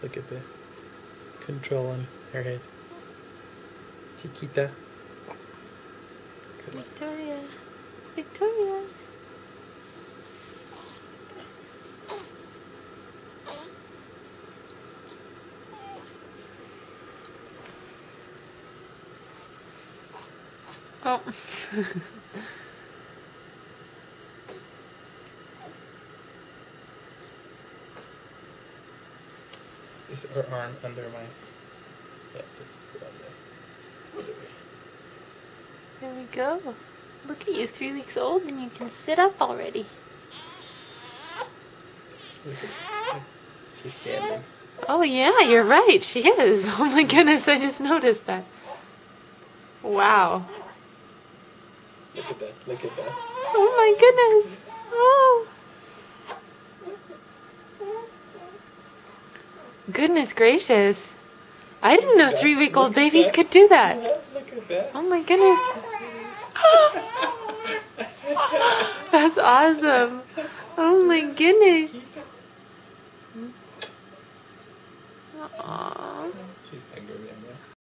Look at the control on her head. Chiquita. Victoria. Victoria. Oh. Is her arm under my... Yeah, this is the one there. There we go. Look at you, 3 weeks old, and you can sit up already. Look at her. She's standing. Oh yeah, you're right, she is. Oh my goodness, I just noticed that. Wow. Look at that. Look at that. Oh my goodness. Oh. Goodness gracious. I didn't know 3-week-old babies could do that. Look at that. Oh my goodness. That's awesome. Oh my goodness. Aww. She's hungry,